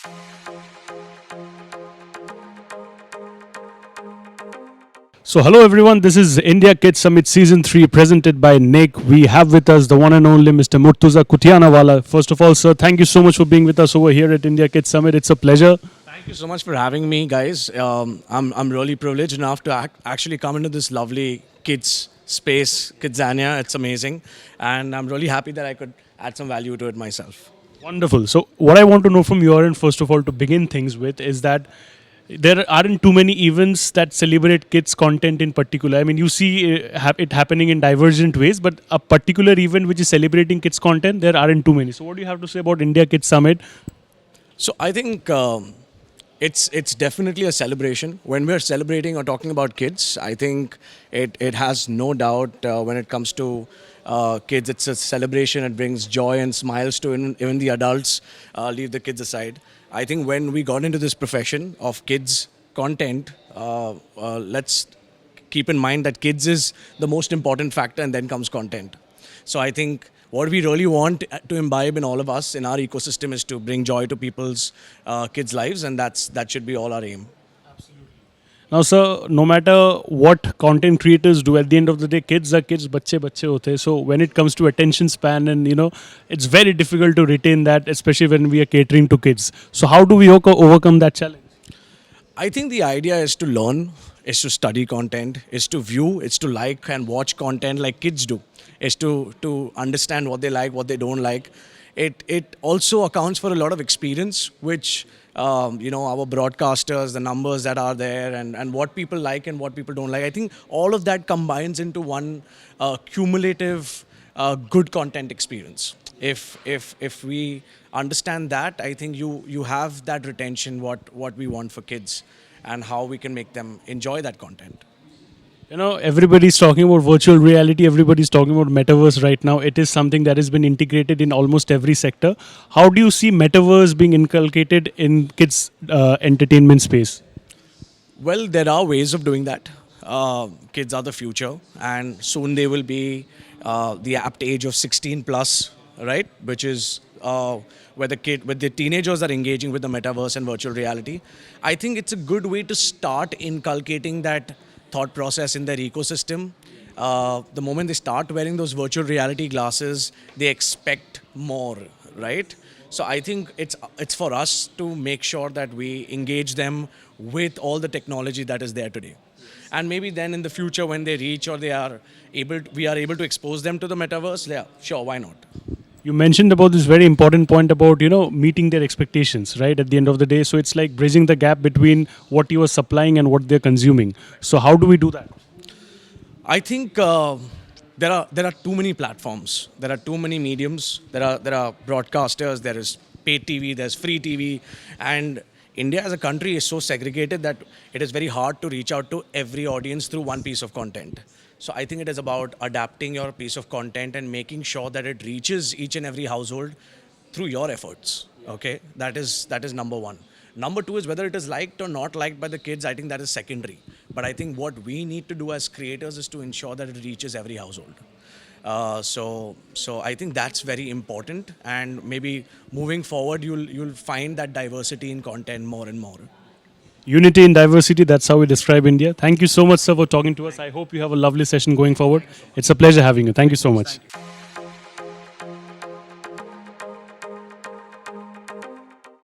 So, hello everyone, this is India Kids Summit Season 3 presented by Nick. We have with us the one and only Mr. Murtuza Kutianawalla. First of all, sir, thank you so much for being with us over here at India Kids Summit. It's a pleasure. Thank you so much for having me, guys. I'm really privileged enough to actually come into this lovely kids space, Kidzania. It's amazing. And I'm really happy that I could add some value to it myself. Wonderful. So, what I want to know from your end, first of all, to begin things with, is that there aren't too many events that celebrate kids' content in particular. I mean, you see it happening in divergent ways, but a particular event which is celebrating kids' content, there aren't too many. So, what do you have to say about India Kids Summit? So I think it's definitely a celebration. When we're celebrating or talking about kids, I think it has no doubt when it comes to kids, it's a celebration. It brings joy and smiles to even the adults. Leave the kids aside. I think when we got into this profession of kids content, let's keep in mind that kids is the most important factor, and then comes content. So I think what we really want to imbibe in all of us in our ecosystem is to bring joy to people's kids' lives, and that should be all our aim. Now, sir, no matter what content creators do, at the end of the day, kids are kids, bacche hote hai. So when it comes to attention span, and it's very difficult to retain that, especially when we are catering to kids. So how do we overcome that challenge? I think the idea is to learn, is to study content, is to view, is to like and watch content like kids do, is to understand what they like, what they don't like. It also accounts for a lot of experience, which our broadcasters, the numbers that are there, and what people like and what people don't like. I think all of that combines into one cumulative good content experience. If we understand that, I think you have that retention, what we want for kids, and how we can make them enjoy that content. Everybody's talking about virtual reality, everybody's talking about Metaverse right now. It is something that has been integrated in almost every sector. How do you see Metaverse being inculcated in kids' entertainment space? Well, there are ways of doing that. Kids are the future, and soon they will be the apt age of 16 plus, right? Which is where the teenagers are engaging with the Metaverse and virtual reality. I think it's a good way to start inculcating that thought process in their ecosystem. The moment they start wearing those virtual reality glasses, they expect more, right? So I think it's for us to make sure that we engage them with all the technology that is there today. And maybe then in the future, when they reach or we are able to expose them to the Metaverse, yeah, sure, why not? You mentioned about this very important point about, meeting their expectations, right, at the end of the day. So it's like bridging the gap between what you are supplying and what they're consuming. So how do we do that? I think there are too many platforms. There are too many mediums. There are broadcasters. There is paid TV. There's free TV. And India as a country is so segregated that it is very hard to reach out to every audience through one piece of content. So I think it is about adapting your piece of content and making sure that it reaches each and every household through your efforts. Okay, that is number one. Number two is whether it is liked or not liked by the kids. I think that is secondary. But I think what we need to do as creators is to ensure that it reaches every household. So I think that's very important. And maybe moving forward, you'll find that diversity in content more and more. Unity in diversity, that's how we describe India. Thank you so much, sir, for talking to us. I hope you have a lovely session going forward. It's a pleasure having you. Thank you so much.